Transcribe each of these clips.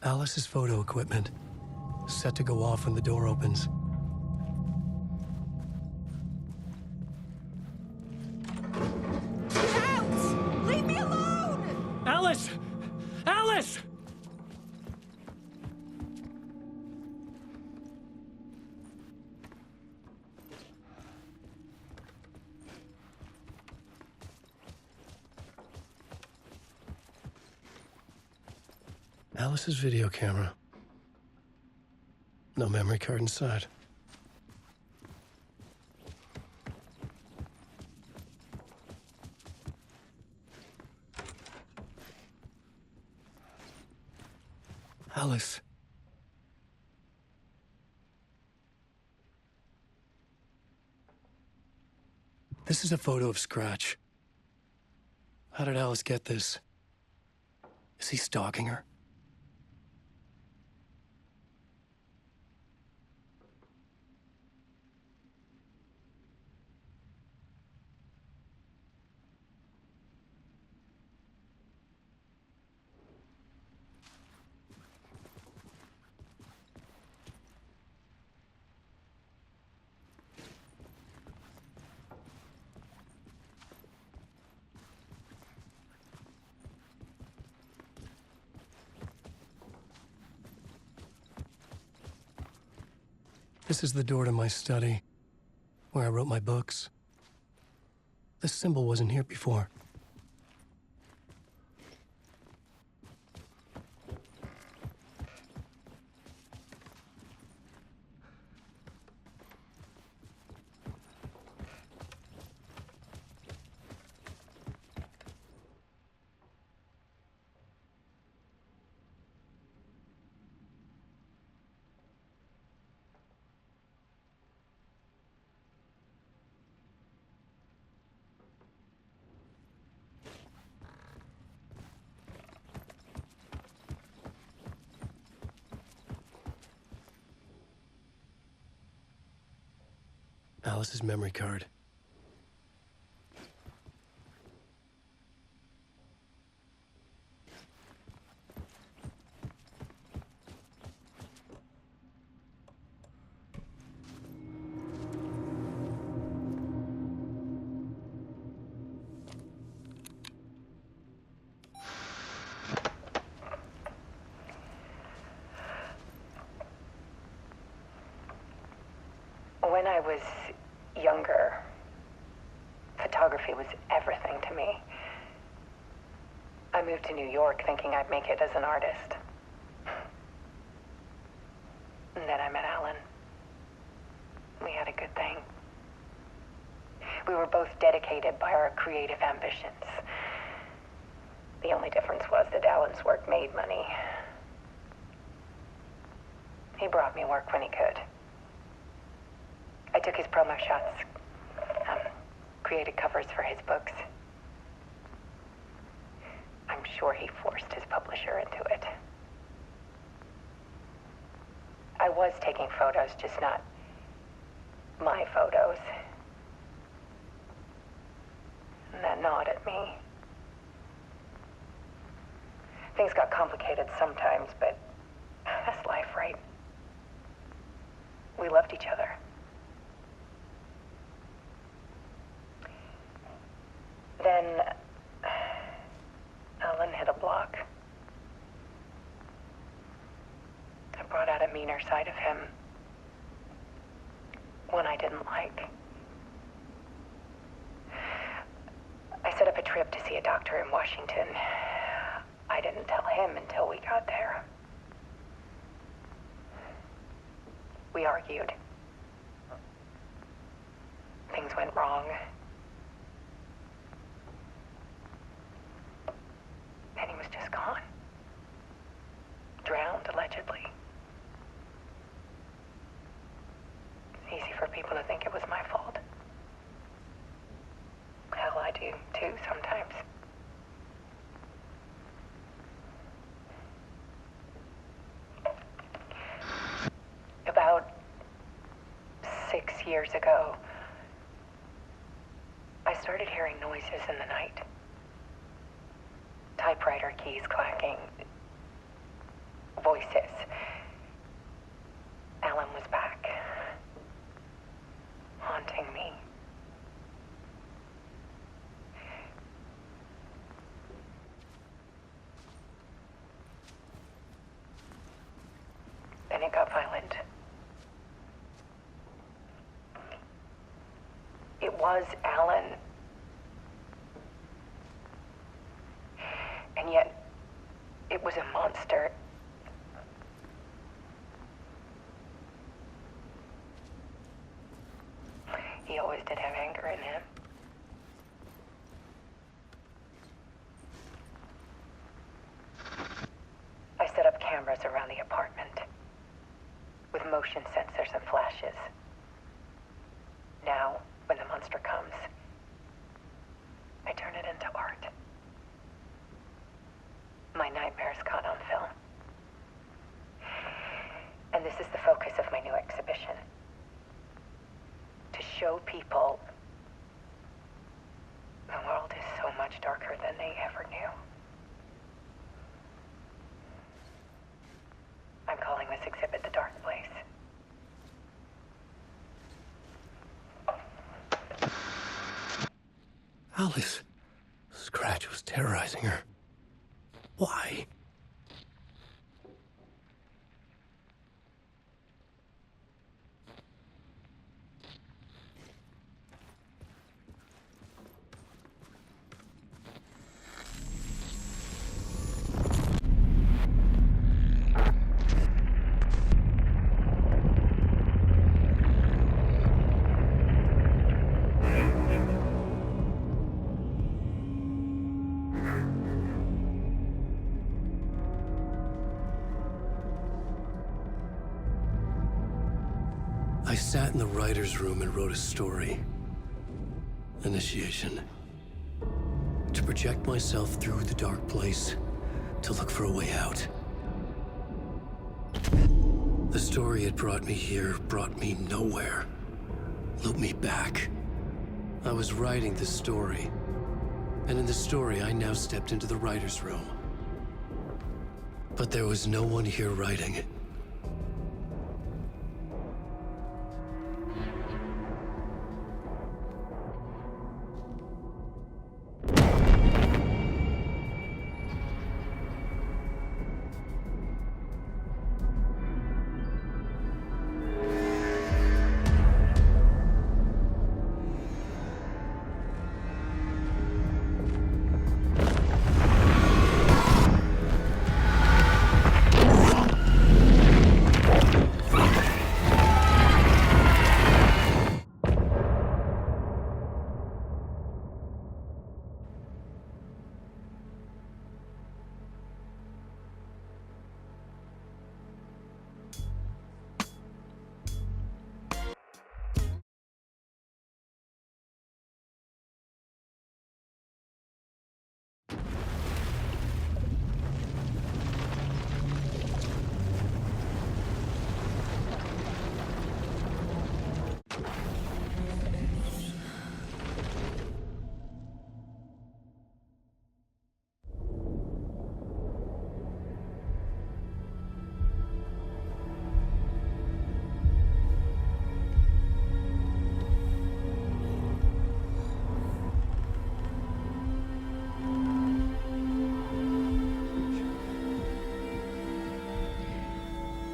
Alice's photo equipment, set to go off when the door opens. Get out! Leave me alone! Alice! Alice! Alice's video camera. No memory card inside. Alice. This is a photo of Scratch. How did Alice get this? Is he stalking her? This is the door to my study, where I wrote my books. This symbol wasn't here before. Alice's memory card. When I was younger, photography was everything to me. I moved to New York thinking I'd make it as an artist. And then I met Alan. We had a good thing. We were both dedicated by our creative ambitions. The only difference was that Alan's work made money. He brought me work when he could. I took his promo shots, created covers for his books. I'm sure he forced his publisher into it. I was taking photos, just not my photos. And that gnawed at me. Things got complicated sometimes, but that's life, right? We loved each other. Then Alan hit a block. I brought out a meaner side of him. One I didn't like. I set up a trip to see a doctor in Washington. I didn't tell him until we got there. We argued. Things went wrong. And he was just gone. Drowned, allegedly. It's easy for people to think it was my fault. Hell, I do, too, sometimes. About 6 years ago, I started hearing noises in the night. Typewriter keys clacking. voices. Alan was back, haunting me. Then it got violent. It was Alan. And yet, it was a monster. He always did have anger in him. I set up cameras around the apartment with motion sensors and flashes. Now, when the monster comes, I turn it into art. My nightmares caught on film. And this is the focus of my new exhibition. To show people the world is so much darker than they ever knew. I'm calling this exhibit The Dark Place. Alice. Scratch was terrorizing her. Why? I sat in the writer's room and wrote a story. Initiation. To project myself through the dark place, to look for a way out. The story had brought me here, brought me nowhere. Looped me back. I was writing the story. And in the story, I now stepped into the writer's room. But there was no one here writing it.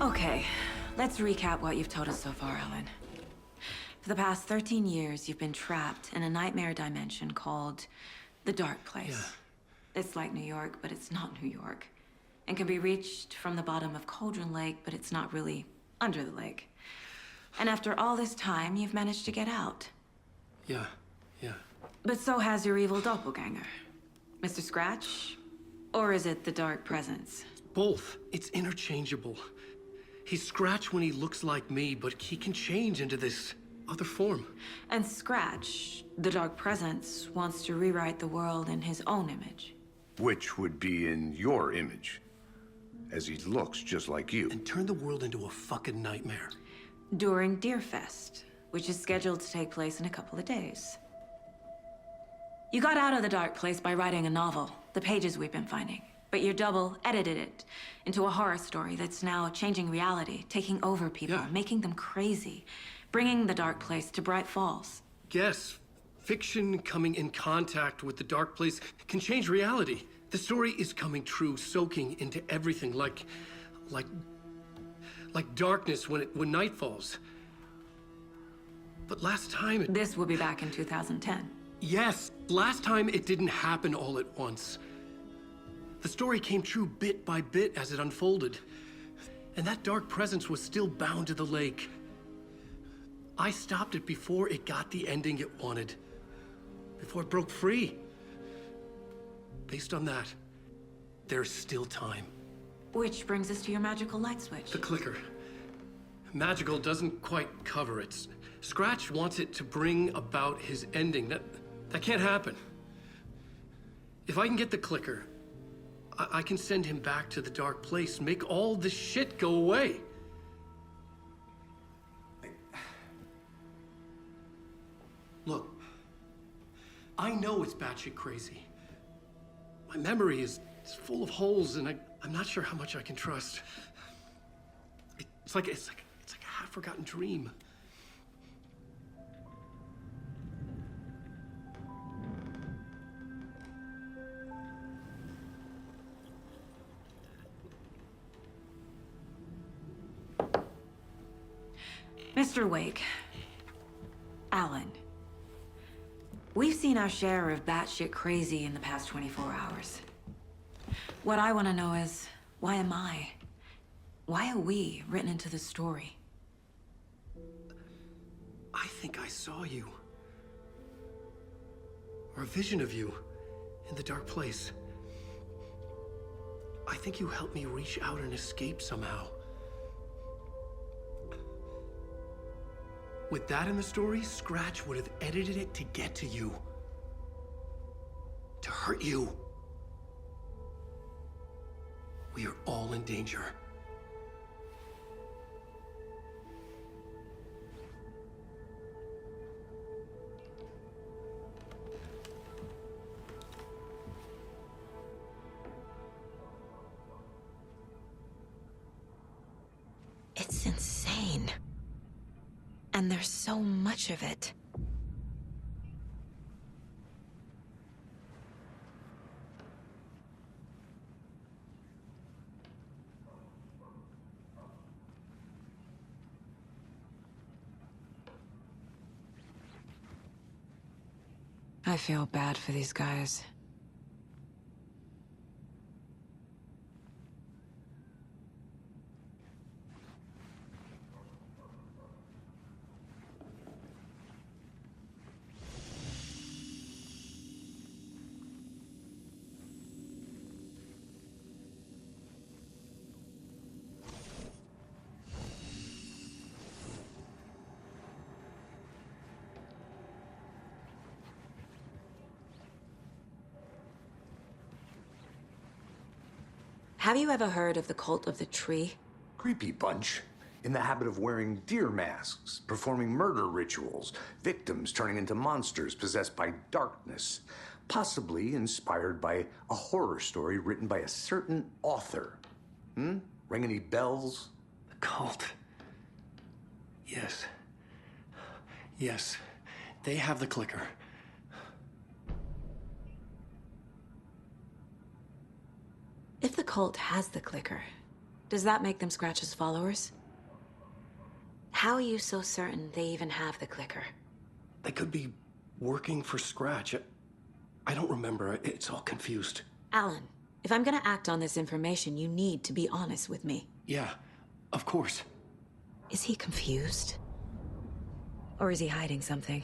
Okay, let's recap what you've told us so far, Alan. For the past 13 years, you've been trapped in a nightmare dimension called the Dark Place. Yeah. It's like New York, but it's not New York. And can be reached from the bottom of Cauldron Lake, but it's not really under the lake. And after all this time, you've managed to get out. Yeah. But so has your evil doppelganger. Mr. Scratch? Or is it the Dark Presence? Both. It's interchangeable. He's Scratch when he looks like me, but he can change into this other form. And Scratch, the Dark Presence, wants to rewrite the world in his own image. Which would be in your image, as he looks just like you. And turn the world into a fucking nightmare. During Deerfest, which is scheduled to take place in a couple of days. You got out of the Dark Place by writing a novel, the pages we've been finding. But your double edited it into a horror story that's now changing reality, taking over people, Yeah. making them crazy, bringing the dark place to Bright Falls. Yes, fiction coming in contact with the dark place can change reality. The story is coming true, soaking into everything like darkness when night falls. But last time This will be back in 2010. yes, last time it didn't happen all at once. The story came true bit by bit as it unfolded. And that dark presence was still bound to the lake. I stopped it before it got the ending it wanted. Before it broke free. Based on that, there's still time. Which brings us to your magical light switch. The clicker. Magical doesn't quite cover it. Scratch wants it to bring about his ending. That can't happen. If I can get the clicker, I can send him back to the dark place, make all this shit go away. Look, I know it's batshit crazy. My memory is full of holes, and I'm not sure how much I can trust. It's like a half-forgotten dream. Mr. Wake, Alan, we've seen our share of batshit crazy in the past 24 hours. What I want to know is, why am I? Why are we written into the story? I think I saw you. Or a vision of you in the dark place. I think you helped me reach out and escape somehow. With that in the story, Scratch would have edited it to get to you. To hurt you. We are all in danger. It's insane. And there's so much of it. I feel bad for these guys. Have you ever heard of the Cult of the Tree? Creepy bunch. In the habit of wearing deer masks, performing murder rituals, victims turning into monsters possessed by darkness, possibly inspired by a horror story written by a certain author. Ring any bells? The cult. Yes. Yes. They have the clicker. If the cult has the clicker, does that make them Scratch's followers? How are you so certain they even have the clicker? They could be working for Scratch. I don't remember. It's all confused. Alan, if I'm gonna act on this information, you need to be honest with me. Yeah, of course. Is he confused? Or is he hiding something?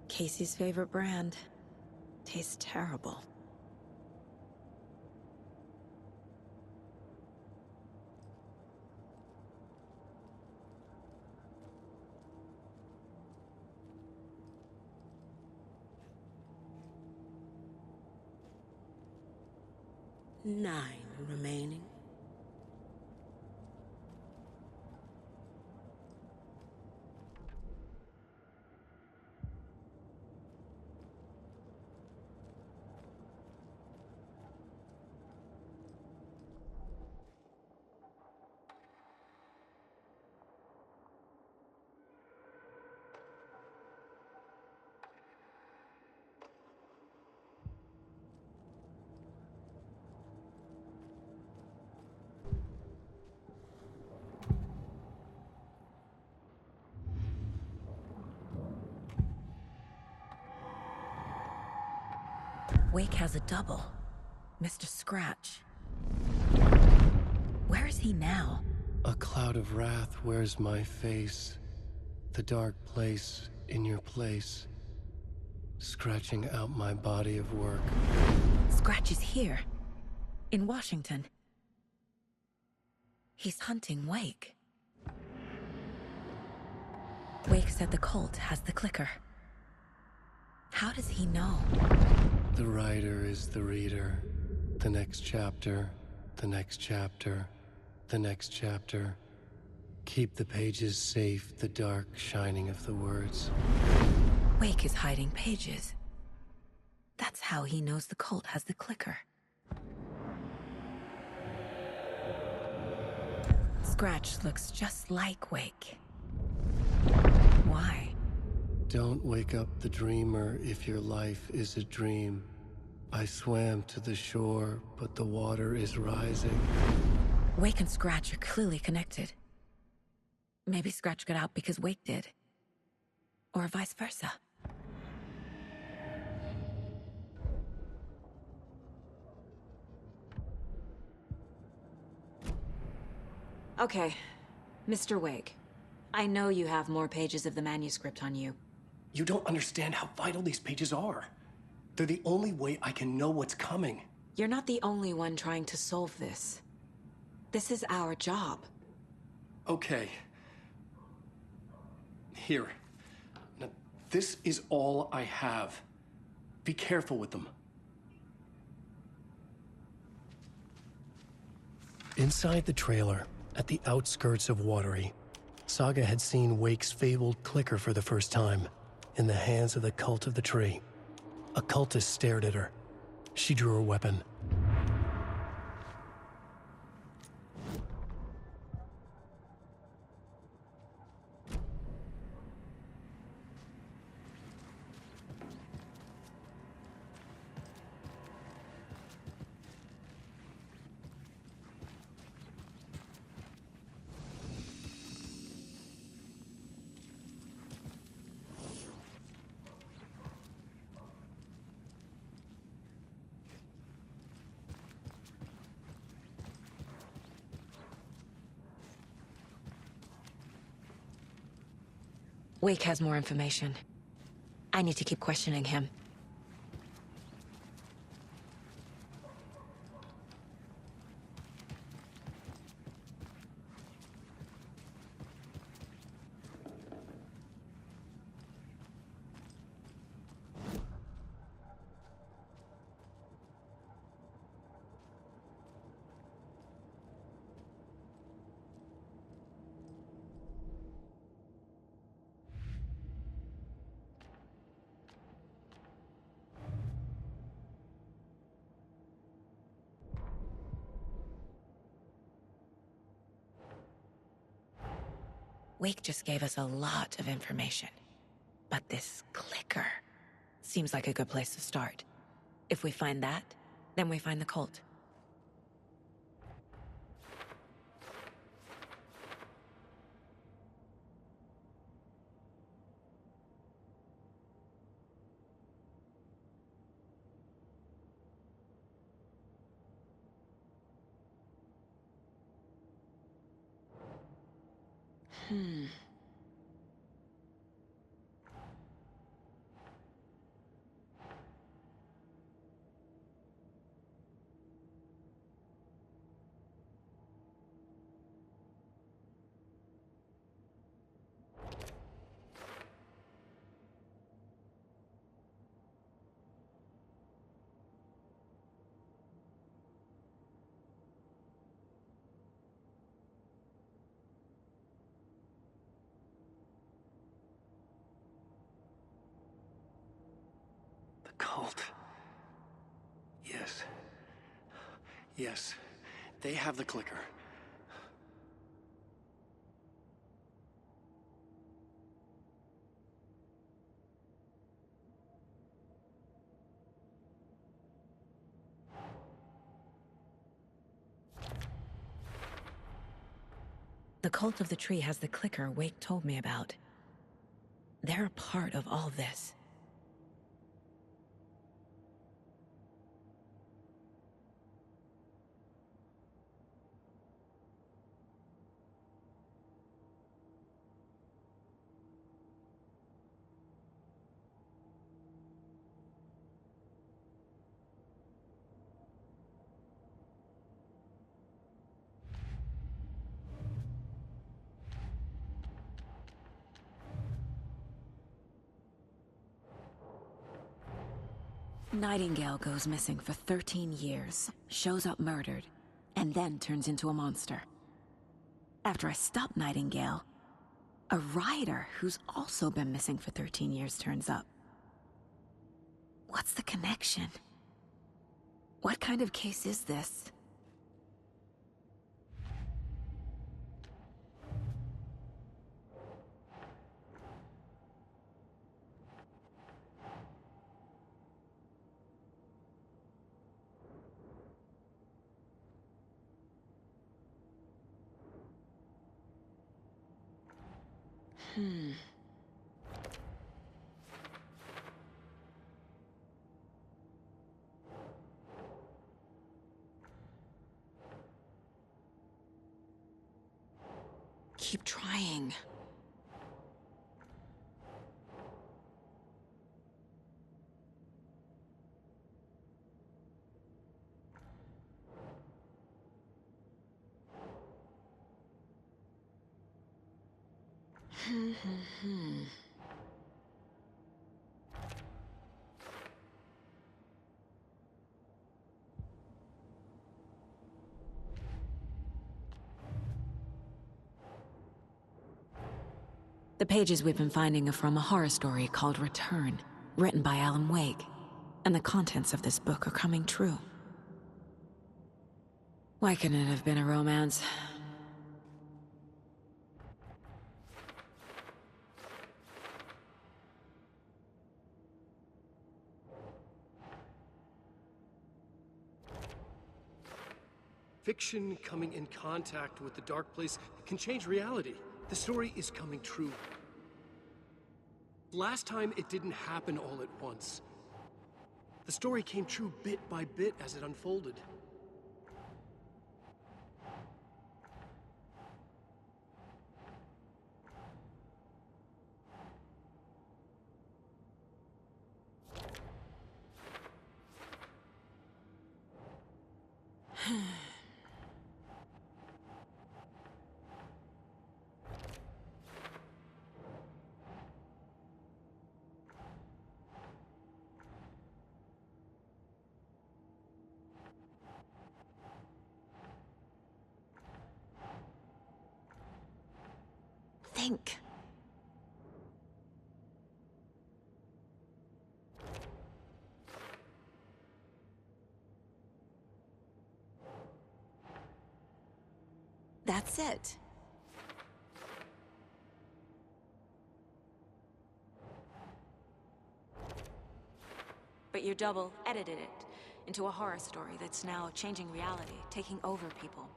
Casey's favorite brand. Tastes terrible. 9 remaining. Wake has a double. Mr. Scratch. Where is he now? A cloud of wrath wears my face. The dark place in your place. Scratching out my body of work. Scratch is here. In Washington. He's hunting Wake. Wake said the cult has the clicker. How does he know? The writer is the reader. The next chapter, the next chapter, the next chapter. Keep the pages safe, the dark shining of the words. Wake is hiding pages. That's how he knows the cult has the clicker. Scratch looks just like Wake. Why? Don't wake up the dreamer if your life is a dream. I swam to the shore, but the water is rising. Wake and Scratch are clearly connected. Maybe Scratch got out because Wake did. Or vice versa. Okay, Mr. Wake. I know you have more pages of the manuscript on you. You don't understand how vital these pages are. They're the only way I can know what's coming. You're not the only one trying to solve this. This is our job. Okay. Here. Now, this is all I have. Be careful with them. Inside the trailer, at the outskirts of Watery, Saga had seen Wake's fabled clicker for the first time, in the hands of the Cult of the Tree. A cultist stared at her. She drew her weapon. Wake has more information. I need to keep questioning him. Wake just gave us a lot of information. But this clicker seems like a good place to start. If we find that, then we find the cult. Yes, they have the clicker. The Cult of the Tree has the clicker Wake told me about. They're a part of all this. Nightingale goes missing for 13 years, shows up murdered, and then turns into a monster. After I stop Nightingale, a rider who's also been missing for 13 years turns up. What's the connection? What kind of case is this? Keep trying. The pages we've been finding are from a horror story called Return, written by Alan Wake, and the contents of this book are coming true. Why couldn't it have been a romance? Fiction coming in contact with the dark place can change reality. The story is coming true. Last time, it didn't happen all at once. The story came true bit by bit as it unfolded. Think. That's it. But you double edited it into a horror story that's now changing reality, taking over people.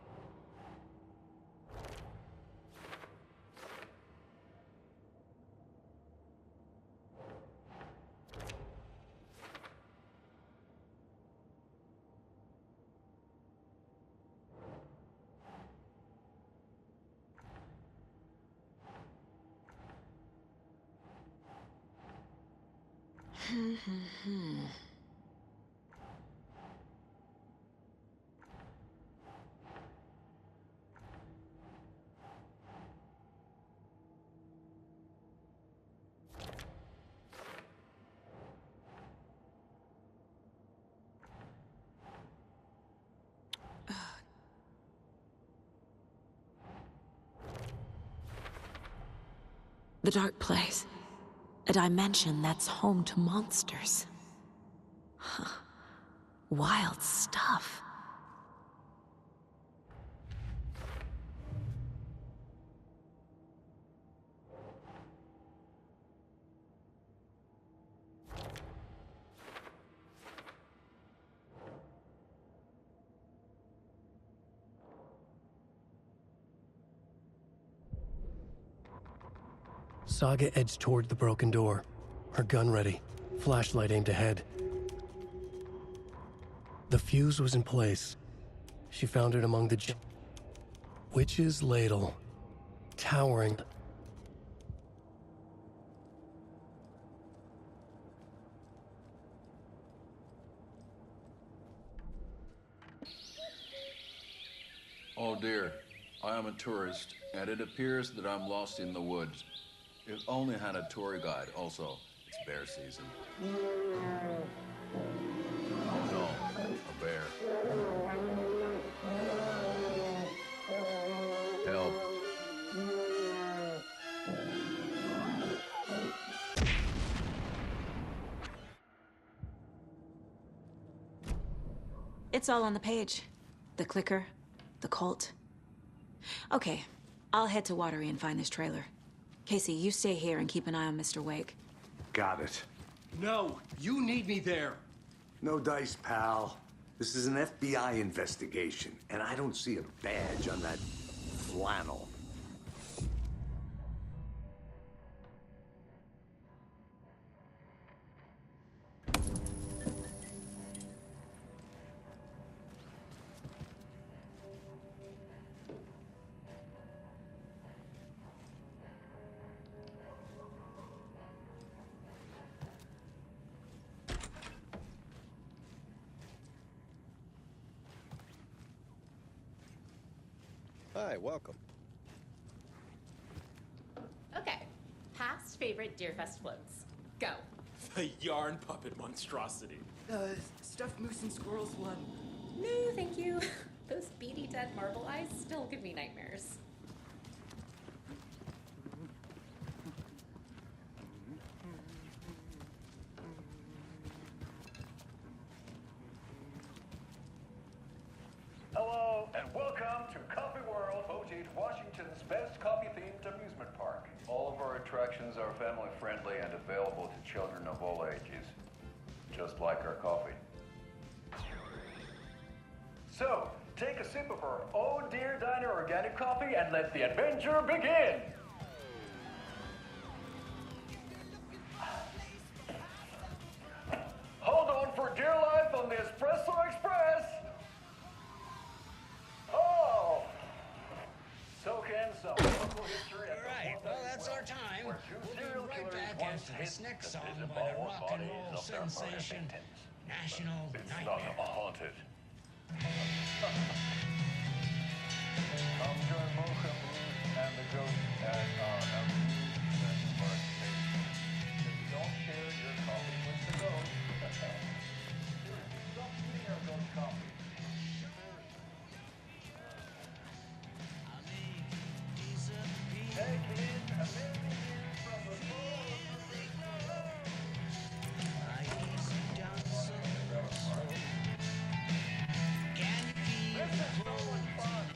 The Dark Place. A dimension that's home to monsters. Huh. Wild stuff. Saga edged toward the broken door, her gun ready, flashlight aimed ahead. The fuse was in place. She found it among the witch's ladle, towering. Oh dear, I am a tourist, and it appears that I'm lost in the woods. If only had a tour guide. Also, it's bear season. Oh no, a bear. Help. It's all on the page. The clicker, the cult. Okay, I'll head to Watery and find this trailer. Casey, you stay here and keep an eye on Mr. Wake. Got it. No, you need me there. No dice, pal. This is an FBI investigation, and I don't see a badge on that flannel. Hi, welcome. Okay, past favorite Deerfest floats. Go. The yarn puppet monstrosity. Stuffed moose and squirrels one. No, thank you. Those beady dead marble eyes still give me nightmares. Hello, and welcome to Coffee World, voted Washington's best coffee-themed amusement park. All of our attractions are family-friendly and available to children of all ages, just like our coffee. So, take a sip of our Oh Dear Diner organic coffee and let the adventure begin! Hold on for dear life on the Espresso Express! Oh! Soak in some local history at the Right, well, that's our time. where two We'll serial be right killers back once after hid this next the song visible by the rock and bodies roll of their murder sensation, victims. National It's Nightmare. not haunted. Come join Mocha Blues and the Ghost at our Evolution Park station. If you don't share your coffee with the ghost, stop eating our ghost coffee. Take in a million years from the floor of the This is so much fun.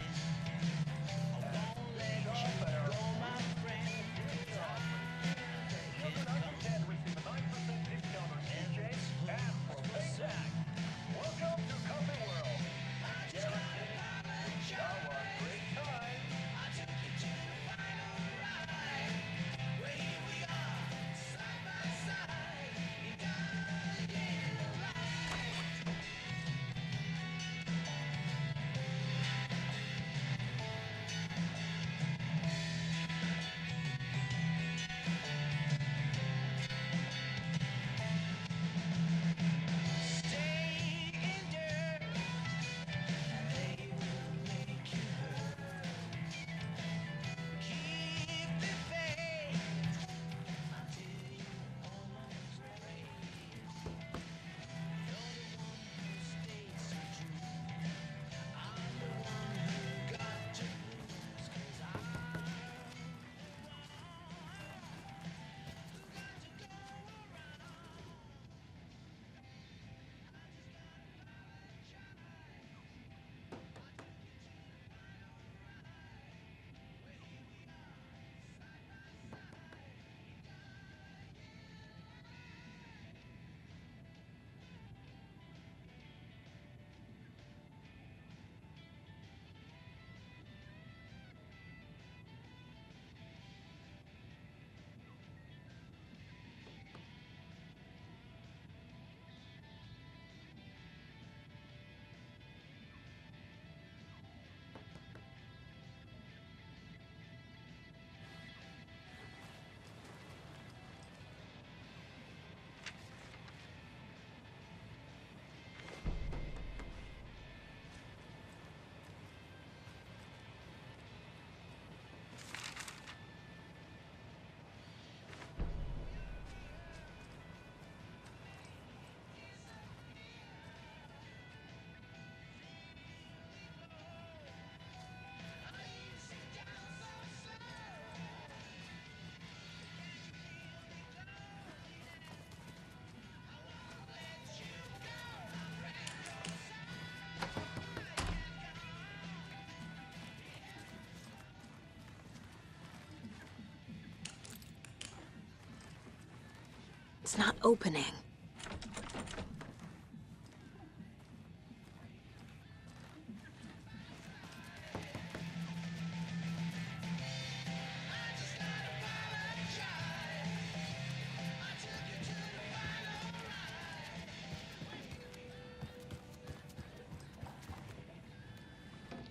It's not opening.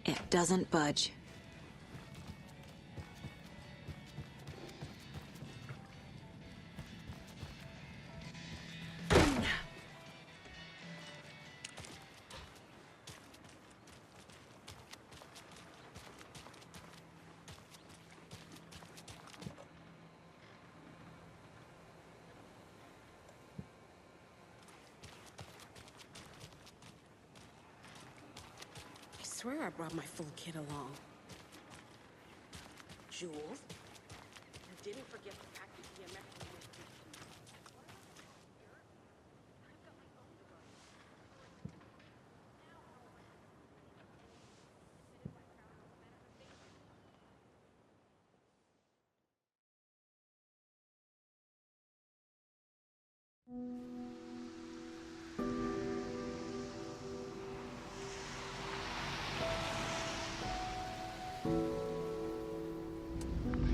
It doesn't budge. I swear I brought my full kit along. Jules? I didn't forget to pack the EMF.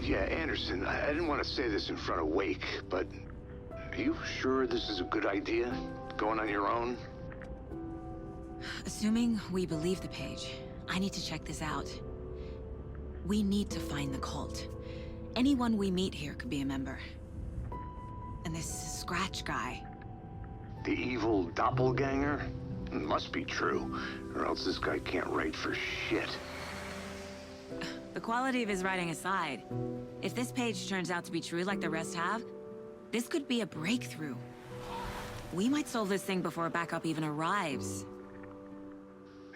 Yeah, Anderson, I didn't want to say this in front of Wake, but are you sure this is a good idea? Going on your own? Assuming we believe the page, I need to check this out. We need to find the cult. Anyone we meet here could be a member. And this Scratch guy. The evil doppelganger? Must be true, or else this guy can't write for shit. The quality of his writing aside, if this page turns out to be true like the rest have, this could be a breakthrough. We might solve this thing before backup even arrives.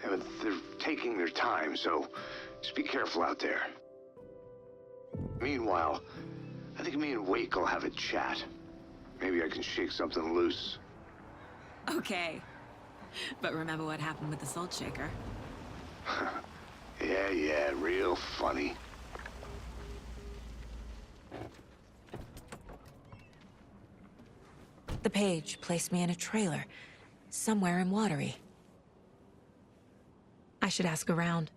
Yeah, but they're taking their time, so just be careful out there. Meanwhile, I think me and Wake will have a chat. Maybe I can shake something loose. Okay. But remember what happened with the Salt Shaker? Yeah, real funny. The page placed me in a trailer, somewhere in Watery. I should ask around.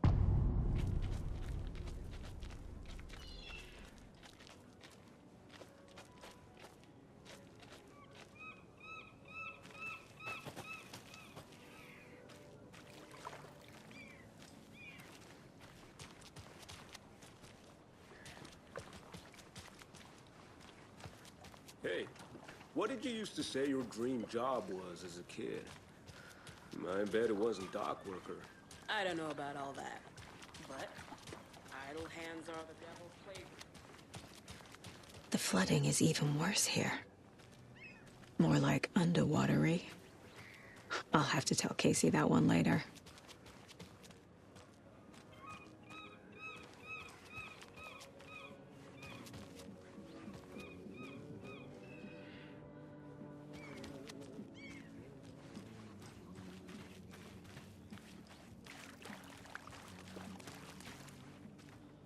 Hey, what did you used to say your dream job was as a kid? I bet it wasn't dock worker. I don't know about all that, but idle hands are the devil's playground. The flooding is even worse here. More like underwatery. I'll have to tell Casey that one later.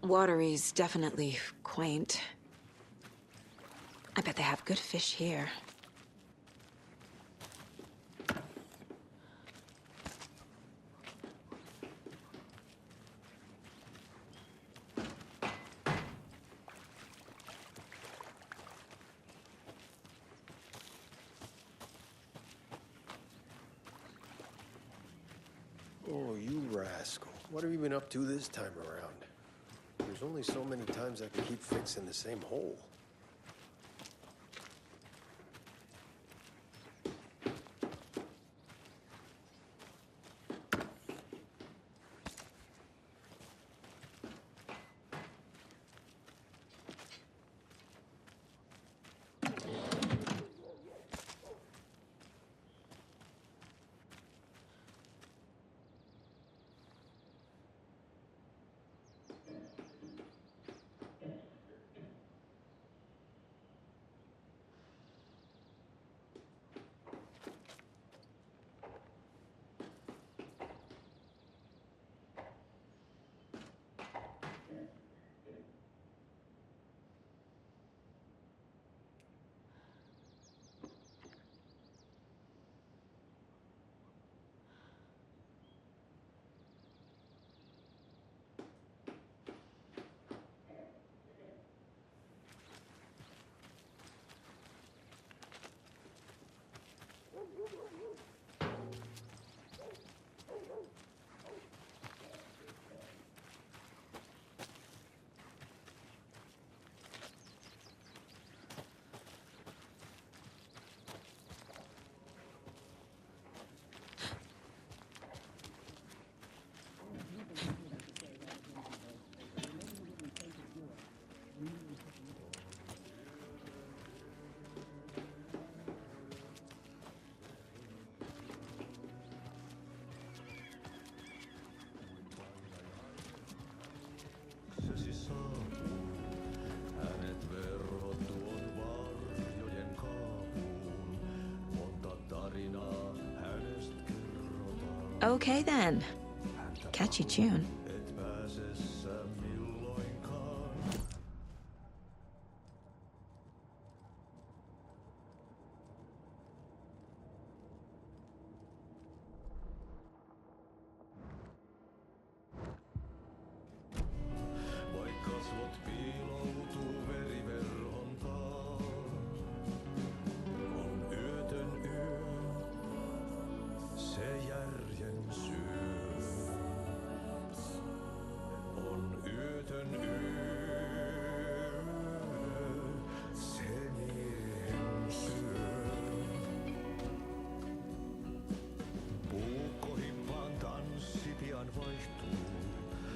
Watery's definitely quaint. I bet they have good fish here. Oh, you rascal. What have you been up to this time around? There's only so many times I can keep fixing the same hole. Okay then. Catchy tune.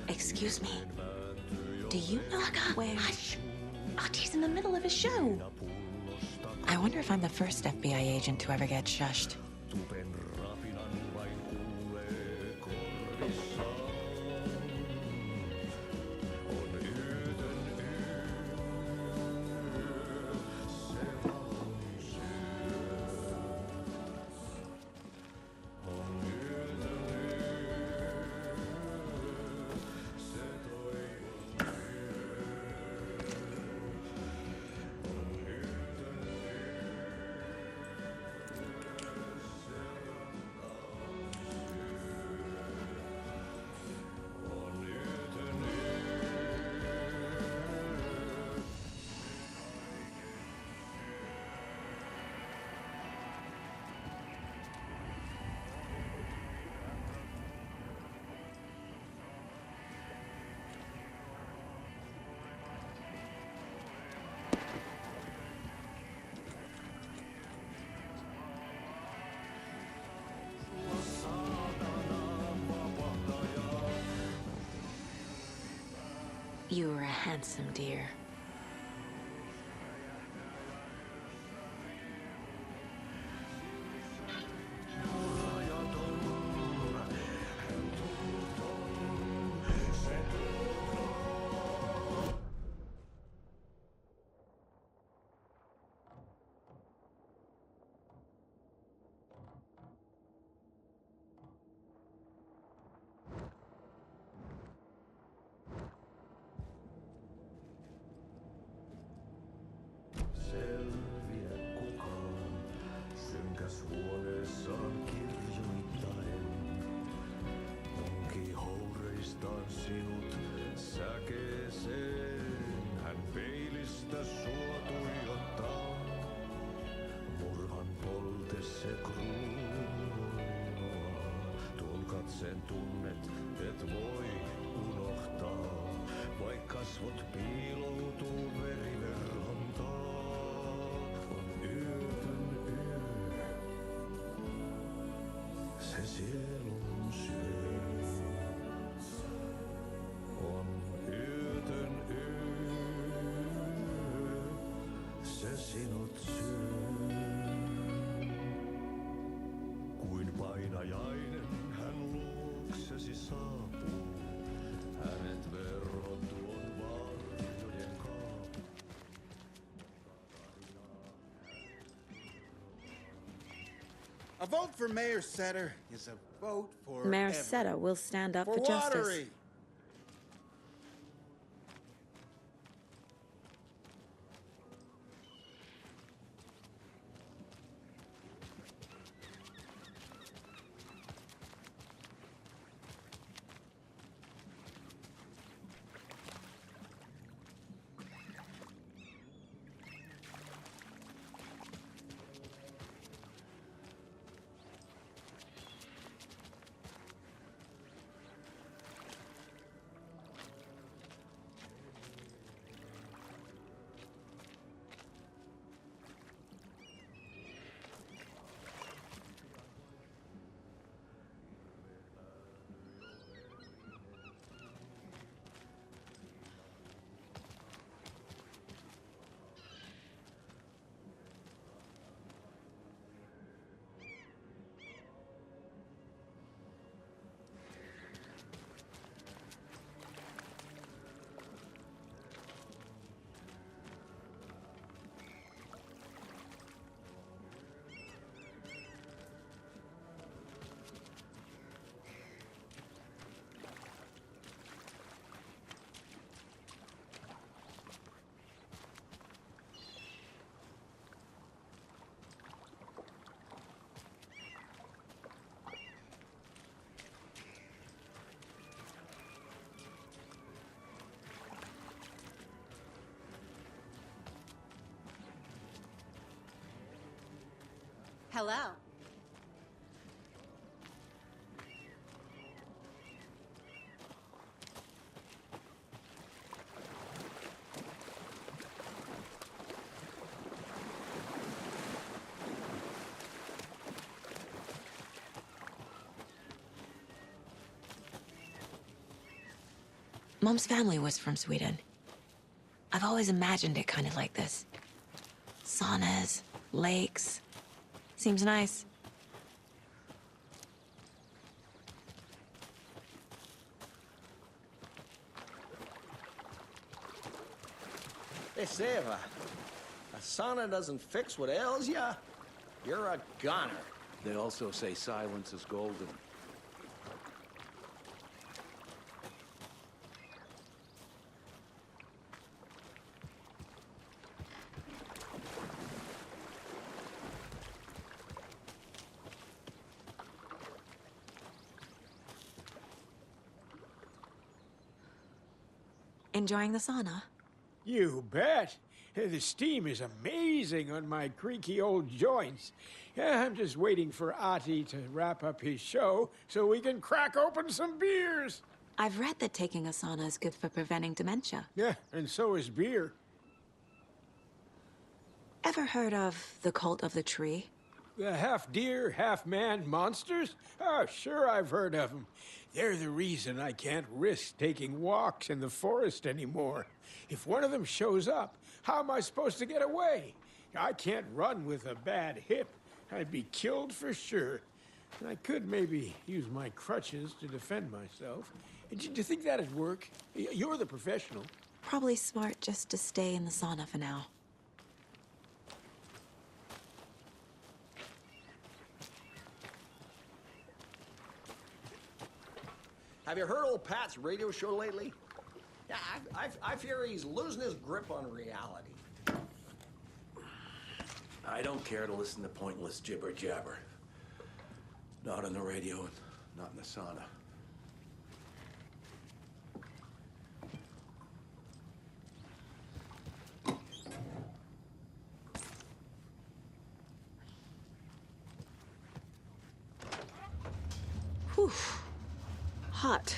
Excuse me. Do you know where... Hush! Archie's in the middle of a show. I wonder if I'm the first FBI agent to ever get shushed. You were a handsome dear. Sen tunnet, et voi unohtaa, vaikka kasvot piiloutuu veriverhon taa. On yötön yö, se sielun syö. On yötön yö, se sinut syö. Kuin painajainen hän luoksesi saapuu, hänet verhon tuon varjojen kaapuun. A vote for Mayor Setter is a vote for Mayor ever. Seta will stand up For for justice. Watery. Hello. Mom's family was from Sweden. I've always imagined it kind of like this. Saunas, lakes. Seems nice. They say if a sauna doesn't fix what ails ya, you're a goner. They also say silence is golden. Enjoying the sauna? You bet. The steam is amazing on my creaky old joints. I'm just waiting for Ati to wrap up his show so we can crack open some beers. I've read that taking a sauna is good for preventing dementia. Yeah, and so is beer. Ever heard of the Cult of the Tree? The half-deer, half-man monsters? Oh, sure I've heard of them. They're the reason I can't risk taking walks in the forest anymore. If one of them shows up, how am I supposed to get away? I can't run with a bad hip. I'd be killed for sure. I could maybe use my crutches to defend myself. Do you think that'd work? You're the professional. Probably smart just to stay in the sauna for now. Have you heard old Pat's radio show lately? Yeah, I fear he's losing his grip on reality. I don't care to listen to pointless jibber-jabber. Not on the radio, and not in the sauna. Whew. Hot.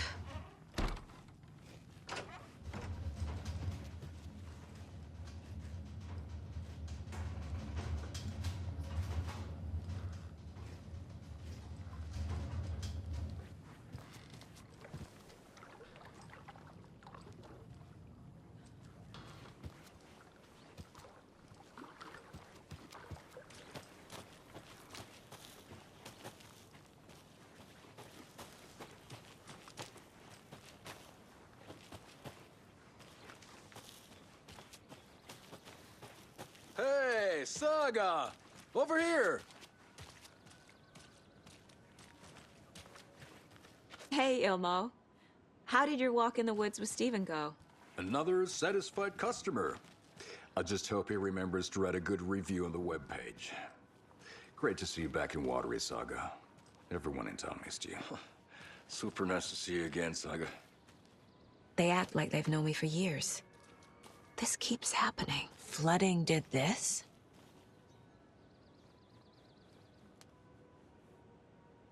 Hey, Saga! Over here! Hey, Ilmo. How did your walk in the woods with Steven go? Another satisfied customer. I just hope he remembers to write a good review on the webpage. Great to see you back in Watery, Saga. Everyone in town missed you. Super nice to see you again, Saga. They act like they've known me for years. This keeps happening. Flooding did this?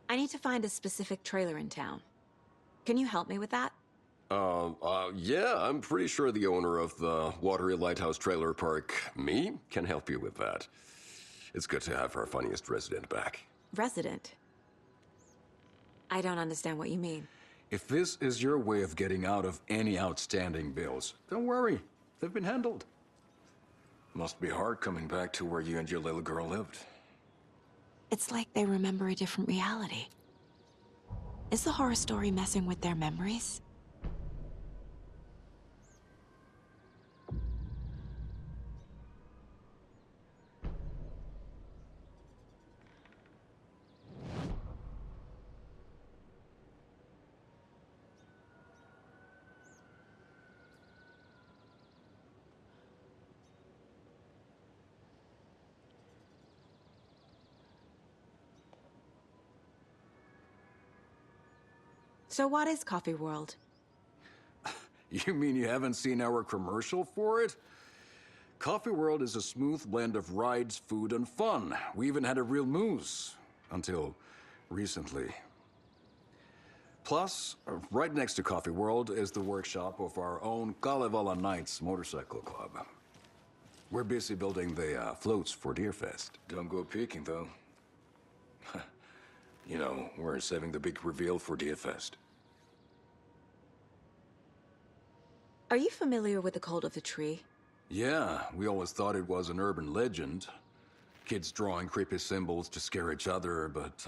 I need to find a specific trailer in town. Can you help me with that? Yeah, I'm pretty sure the owner of the Watery Lighthouse Trailer Park, me, can help you with that. It's good to have our funniest resident back. Resident? I don't understand what you mean. If this is your way of getting out of any outstanding bills, don't worry. They've been handled. Must be hard coming back to where you and your little girl lived. It's like they remember a different reality. Is the horror story messing with their memories? So what is Coffee World? You mean you haven't seen our commercial for it? Coffee World is a smooth blend of rides, food, and fun. We even had a real moose. Until recently. Plus, right next to Coffee World is the workshop of our own Kalevala Knights Motorcycle Club. We're busy building the floats for Deerfest. Don't go peeking, though. You know, we're saving the big reveal for Deerfest. Are you familiar with the Cult of the Tree? Yeah, we always thought it was an urban legend. Kids drawing creepy symbols to scare each other, but,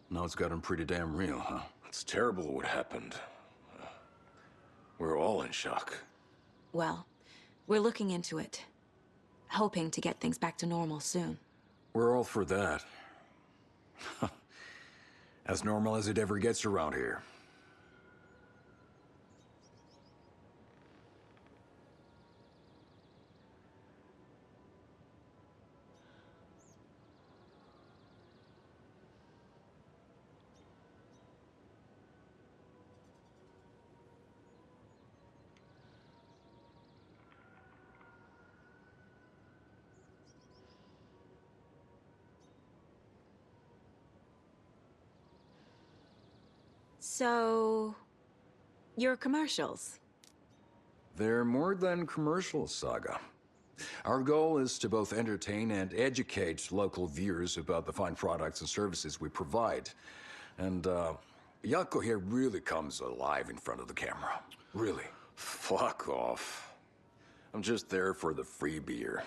now it's gotten pretty damn real, huh? It's terrible what happened. We're all in shock. Well, we're looking into it. Hoping to get things back to normal soon. We're all for that. As normal as it ever gets around here. So, your commercials? They're more than commercials, Saga. Our goal is to both entertain and educate local viewers about the fine products and services we provide. And, Yako here really comes alive in front of the camera. Really. Fuck off. I'm just there for the free beer.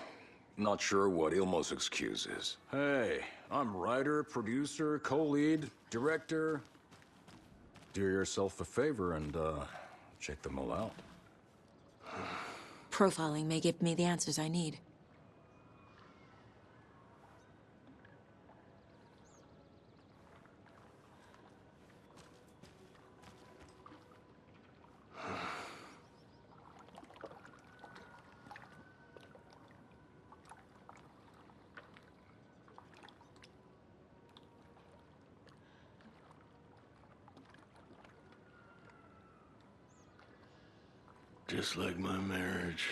Not sure what Ilmo's excuse is. Hey, I'm writer, producer, co-lead, director. Do yourself a favor and, check them all out. Profiling may give me the answers I need. Just like my marriage.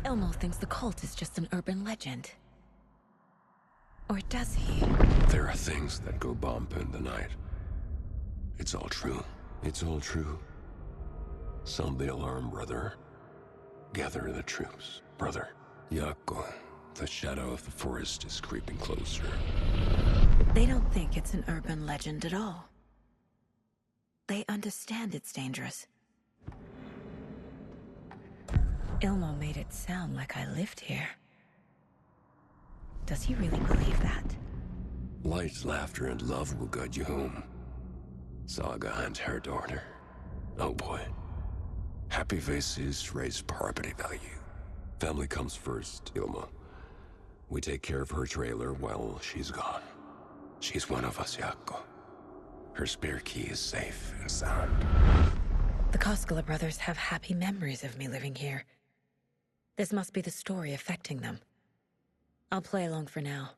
Ilmo thinks the cult is just an urban legend. Or does he? There are things that go bump in the night. It's all true. It's all true. Sound the alarm, brother. Gather the troops, brother. Yako, the shadow of the forest is creeping closer. They don't think it's an urban legend at all. They understand it's dangerous. Ilmo made it sound like I lived here. Does he really believe that? Light, laughter, and love will guide you home. Saga and her daughter. Oh boy. Happy faces raise property value. Family comes first, Ilma. We take care of her trailer while she's gone. She's one of us, Yako. Her spare key is safe and sound. The Koskela brothers have happy memories of me living here. This must be the story affecting them. I'll play along for now.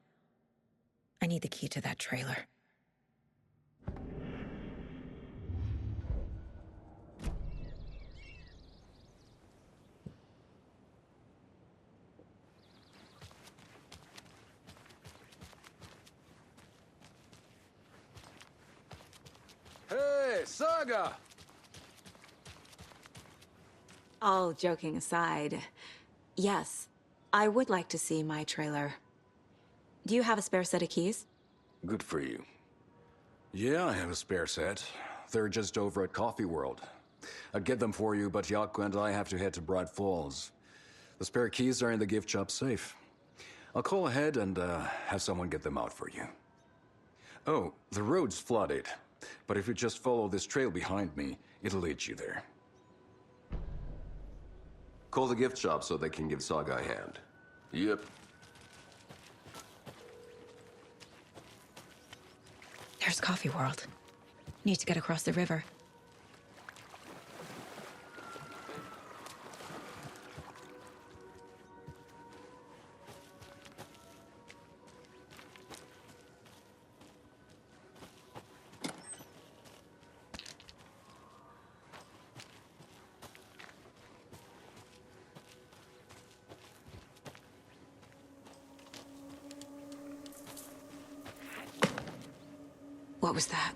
I need the key to that trailer. Hey, Saga! All joking aside, yes, I would like to see my trailer. Do you have a spare set of keys? Good for you. Yeah, I have a spare set. They're just over at Coffee World. I'd get them for you, but Yaku and I have to head to Bright Falls. The spare keys are in the gift shop safe. I'll call ahead and have someone get them out for you. Oh, the road's flooded, but if you just follow this trail behind me, it'll lead you there. Call the gift shop so they can give Saga a hand. Yep. There's Coffee World. Need to get across the river. What was that?